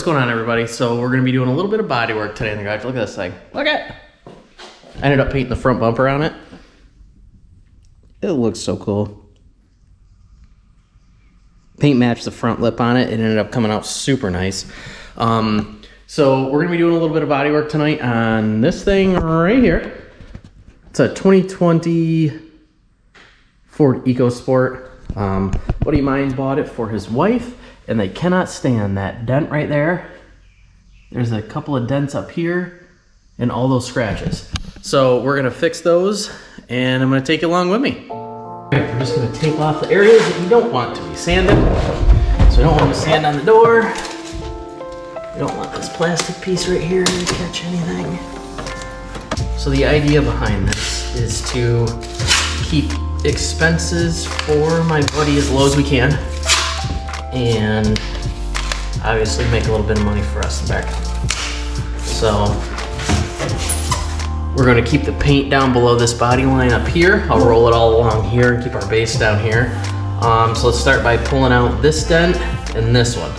going on, everybody? So we're gonna be doing a little bit of body work today in the garage. Look at this thing. Look at it. I ended up painting the front bumper on it. It looks so cool. Paint matched the front lip on it. It ended up coming out super nice. So we're gonna be doing a little bit of body work tonight on this thing right here. It's a 2020 Ford EcoSport. Buddy of mine bought it for his wife, and they cannot stand that dent right there. There's a couple of dents up here and all those scratches. So we're gonna fix those, and I'm gonna take you along with me. All right, we're just gonna take off the areas that you don't want to be sanded. So we don't want to sand on the door. We don't want this plastic piece right here to catch anything. So the idea behind this is to keep expenses for my buddy as low as we can, and obviously make a little bit of money for us in the back. So we're gonna keep the paint down below this body line up here. I'll roll it all along here and keep our base down here. So let's start by pulling out this dent and this one.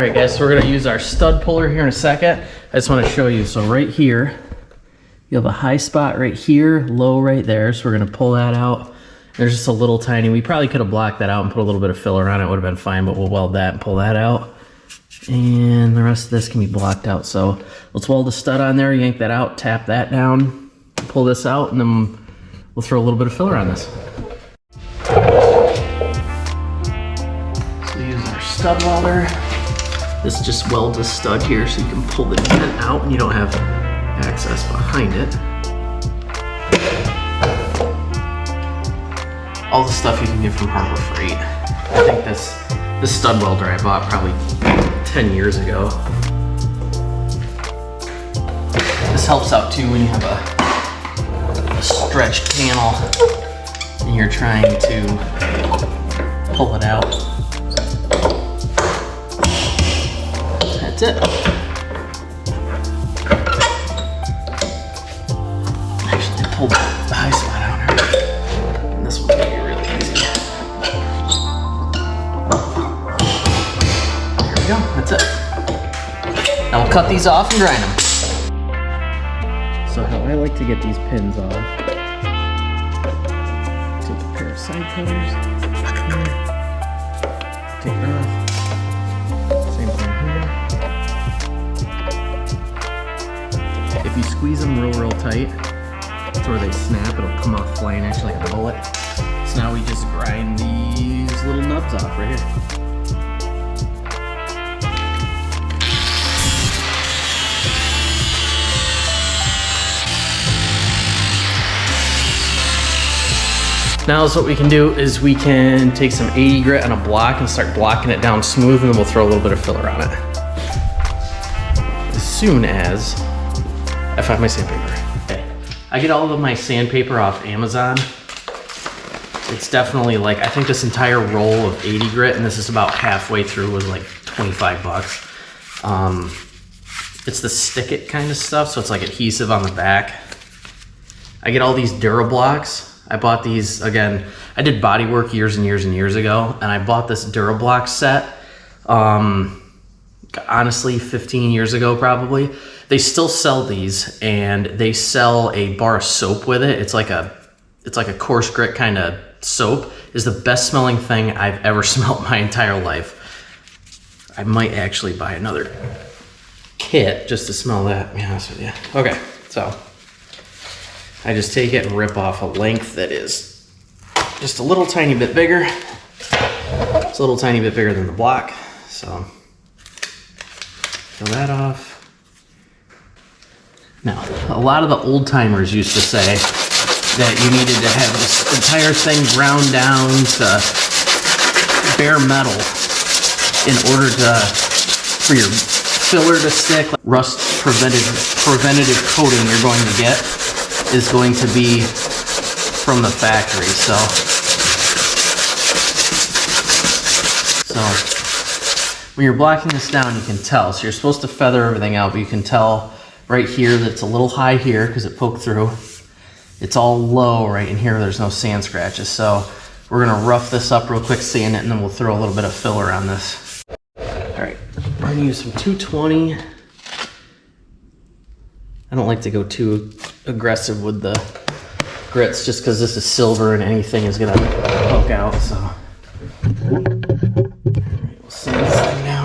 All right, guys, so we're gonna use our stud puller here in a second. I just wanna show you, so right here, you have a high spot right here, low right there, so we're gonna pull that out. There's just a little tiny, we probably could have blocked that out and put a little bit of filler on it, would have been fine, but we'll weld that and pull that out. And the rest of this can be blocked out. So let's weld the stud on there, yank that out, tap that down, pull this out, and then we'll throw a little bit of filler on this. So we use our stud welder. This just welds a stud here so you can pull the dent out and you don't have access behind it. All the stuff you can get from Harbor Freight. I think this stud welder I bought probably 10 years ago. This helps out too when you have a stretched panel and you're trying to pull it out. That's it. Actually, I pulled the high spot out here. And this one's gonna be really easy. There we go, that's it. Now we'll cut these off and grind them. So how I like to get these pins off, take a pair of side cutters, take it off. Same thing here. If you squeeze them real tight, to where they snap, it'll come off flying at you like a bullet. So now we just grind these little nubs off right here. Now what we can do is we can take some 80 grit on a block and start blocking it down smooth, and then we'll throw a little bit of filler on it. As soon as I find my sandpaper. Okay. I get all of my sandpaper off Amazon. It's definitely like, I think this entire roll of 80 grit, and this is about halfway through, was like 25 bucks. It's the stick it kind of stuff, so it's like adhesive on the back. I get all these Durablocks. I bought these, again, I did body work years and years and years ago, and I bought this Durablock set, honestly, 15 years ago probably. They still sell these, and they sell a bar of soap with it. It's like a coarse grit kind of soap. Is the best smelling thing I've ever smelled my entire life. I might actually buy another kit just to smell that, to be honest with you. Okay, so I just take it and rip off a length that is just a little tiny bit bigger. It's a little tiny bit bigger than the block. So peel that off. Now, a lot of the old timers used to say that you needed to have this entire thing ground down to bare metal in order for your filler to stick. Rust preventative coating you're going to get is going to be from the factory. So when you're blocking this down, you can tell. So you're supposed to feather everything out, but you can tell right here that it's a little high here because it poked through. It's all low right in here. There's no sand scratches. So We're gonna rough this up real quick, sand it, and then we'll throw a little bit of filler on this. All right, we're gonna use some 220. I don't like to go too aggressive with the grits just because this is silver and anything is gonna poke out, so. All right, we'll sand this thing down.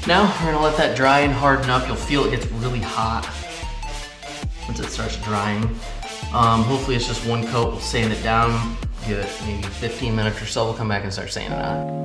Now we're gonna let that dry and harden up. You'll feel it gets really hot once it starts drying. Hopefully it's just one coat. We'll sand it down, give it maybe 15 minutes or so. We'll come back and start sanding on.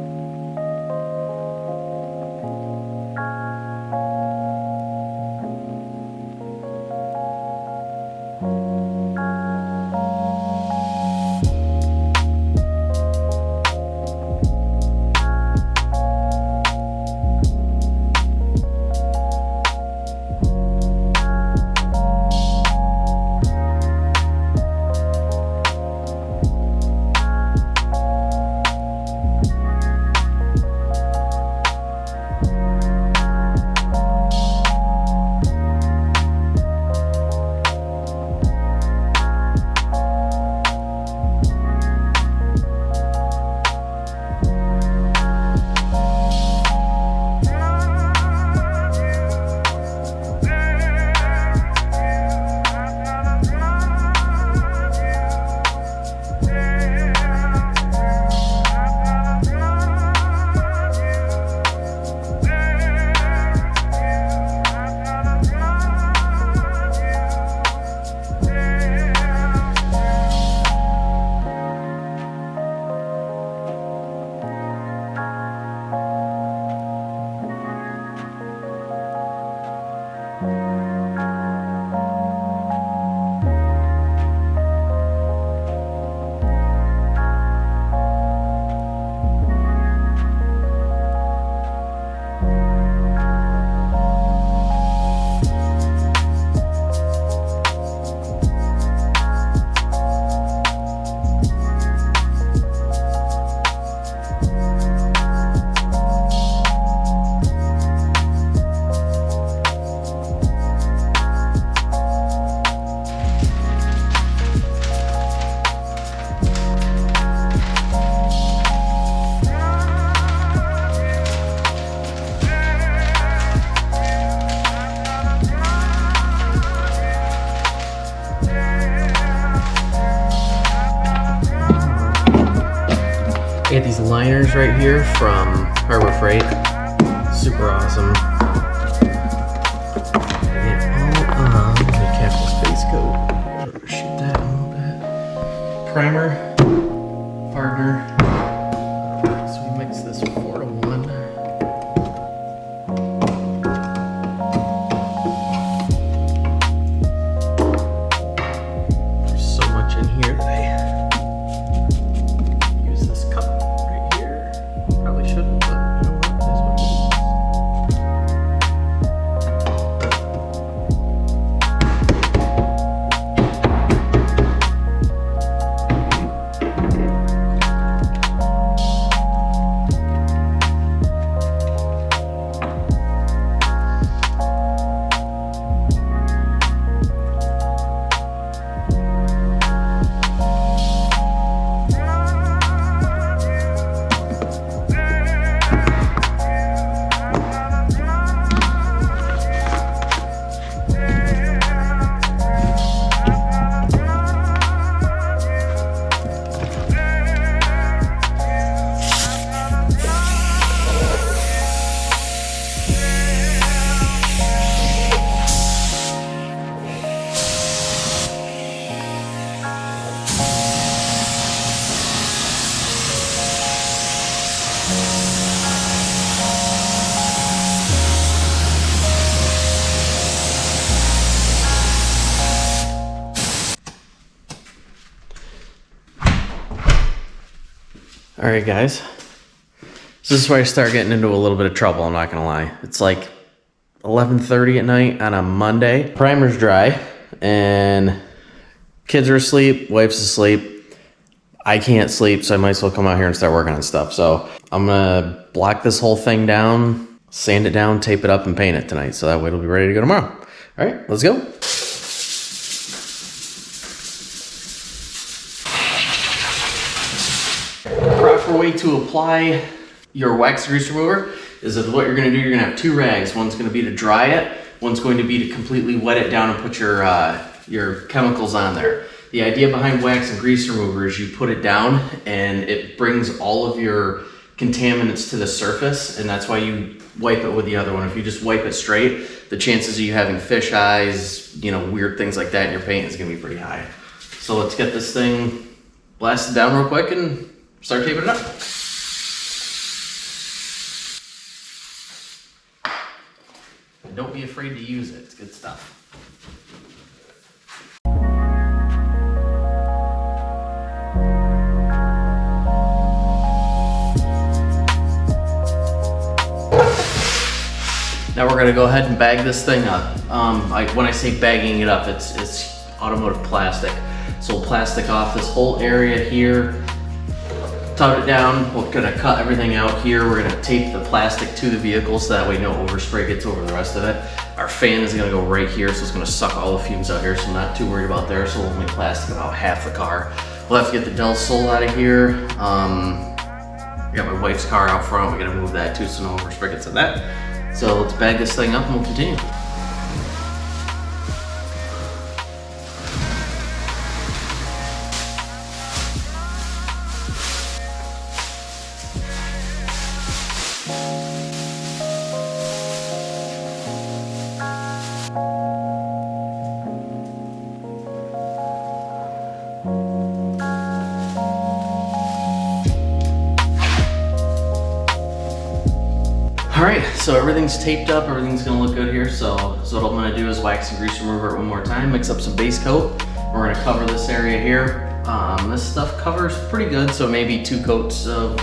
I got these liners right here from Harbor Freight. Super awesome. Let me cap this base coat. Shoot that a little bit. Primer, hardener. So we mix this 4-to-1. There's so much in here that I All right, guys. So this is where I start getting into a little bit of trouble, I'm not gonna lie. It's like 11:30 at night on a Monday. Primer's dry, and kids are asleep, wife's asleep. I can't sleep, so I might as well come out here and start working on stuff. So I'm gonna block this whole thing down, sand it down, tape it up, and paint it tonight. So that way it'll be ready to go tomorrow. All right, let's go. Proper way to apply your wax grease remover is that what you're gonna do, you're gonna have two rags. One's gonna be to dry it, one's going to be to completely wet it down and put your chemicals on there. The idea behind wax and grease remover is you put it down and it brings all of your contaminants to the surface, and that's why you wipe it with the other one. If you just wipe it straight, the chances of you having fish eyes, weird things like that in your paint is gonna be pretty high. So let's get this thing blasted down real quick and start taping it up. And don't be afraid to use it, it's good stuff. Now we're gonna go ahead and bag this thing up. When I say bagging it up, it's automotive plastic. So we'll plastic off this whole area here, tut it down. We're gonna cut everything out here. We're gonna tape the plastic to the vehicle so that way no overspray gets over the rest of it. Our fan is gonna go right here, so it's gonna suck all the fumes out here, so I'm not too worried about there. So we'll make plastic about half the car. We'll have to get the Del Sol out of here. I got my wife's car out front. We gotta move that too, so no overspray gets in that. So let's bag this thing up and we'll continue. All right, so everything's taped up, everything's gonna look good here. So what I'm gonna do is wax and grease remover it one more time, mix up some base coat. We're gonna cover this area here. This stuff covers pretty good, so maybe 2 coats of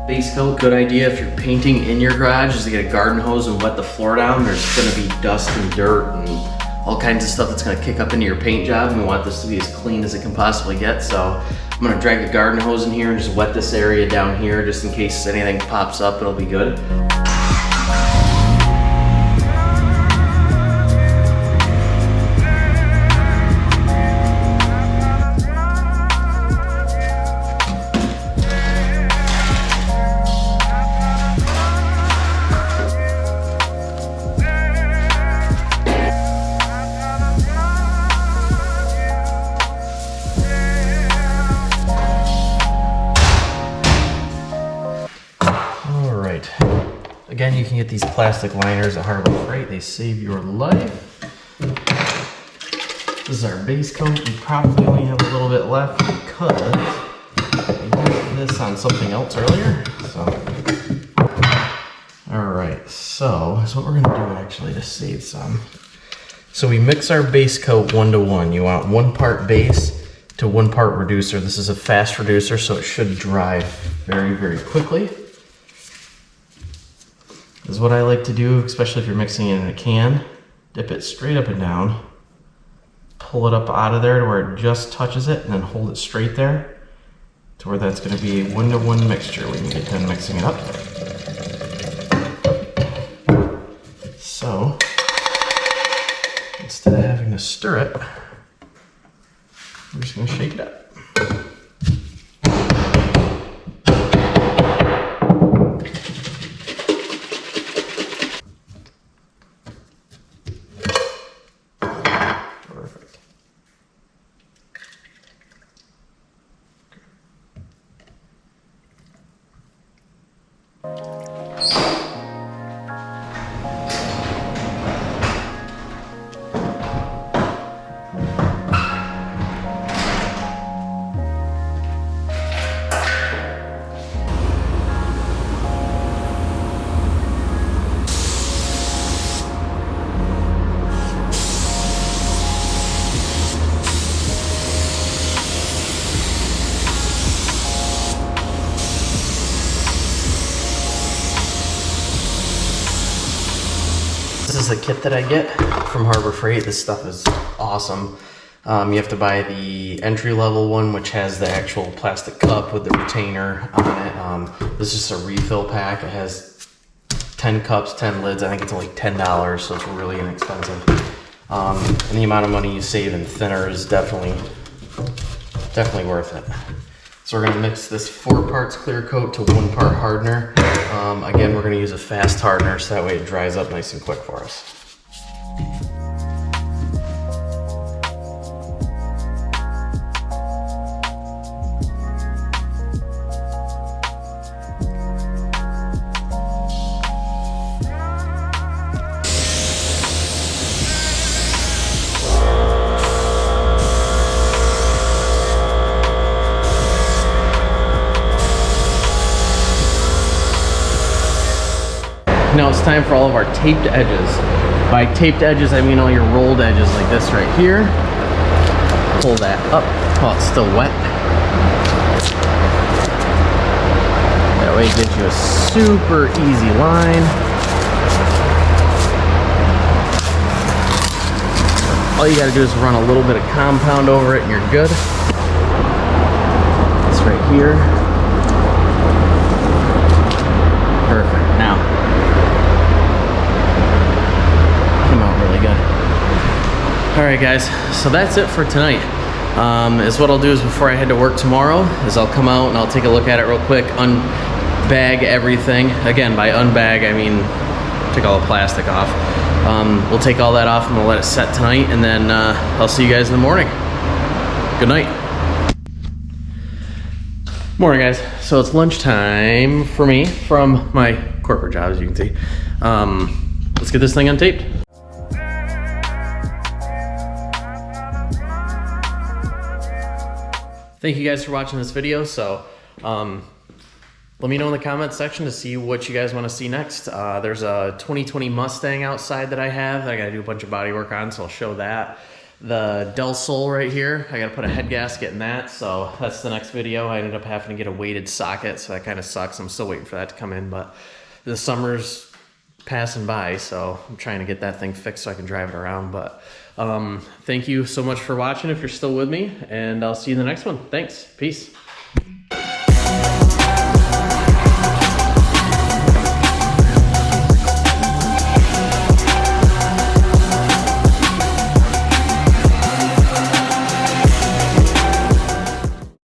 base coat. Good idea if you're painting in your garage is to get a garden hose and wet the floor down. There's gonna be dust and dirt and all kinds of stuff that's gonna kick up into your paint job, and we want this to be as clean as it can possibly get. So I'm gonna drag the garden hose in here and just wet this area down here just in case anything pops up, it'll be good. Again, you can get these plastic liners at Harbor Freight. They save your life. This is our base coat. We probably only have a little bit left because we used this on something else earlier. All right, so that's what we're gonna do actually to save some. So we mix our base coat 1-to-1. You want 1 part base to 1 part reducer. This is a fast reducer, so it should dry very, very quickly. This is what I like to do, especially if you're mixing it in a can. Dip it straight up and down, pull it up out of there to where it just touches it, and then hold it straight there to where that's going to be a 1-to-1 mixture when you get done mixing it up. So instead of having to stir it, we're just going to shake it up. is a kit that I get from Harbor Freight. This stuff is awesome. You have to buy the entry-level one, which has the actual plastic cup with the retainer on it. This is just a refill pack. It has 10 cups, 10 lids. I think it's only $10, so it's really inexpensive. And the amount of money you save in thinner is definitely worth it. So we're gonna mix this 4 parts clear coat to 1 part hardener. Again, we're gonna use a fast hardener so that way it dries up nice and quick for us. Now it's time for all of our taped edges. By taped edges, I mean all your rolled edges like this right here. Pull that up while it's still wet. That way it gives you a super easy line. All you gotta do is run a little bit of compound over it and you're good. This right here. Perfect. Now, all right guys, so that's it for tonight. Is what I'll do is before I head to work tomorrow is I'll come out and I'll take a look at it real quick, unbag everything. Again, by unbag I mean take all the plastic off. We'll take all that off and we'll let it set tonight, and then I'll see you guys in the morning. Good night. Morning guys, so it's lunchtime for me from my corporate job, as you can see. Let's get this thing untaped. Thank you guys for watching this video. So let me know in the comments section to see what you guys want to see next. There's a 2020 Mustang outside that I have that I gotta do a bunch of body work on, so I'll show that. The Del Sol right here, I gotta put a head gasket in that, so that's the next video. I ended up having to get a weighted socket, so that kind of sucks. I'm still waiting for that to come in, but the summer's passing by, so I'm trying to get that thing fixed so I can drive it around. But thank you so much for watching if you're still with me, and I'll see you in the next one. Thanks. Peace.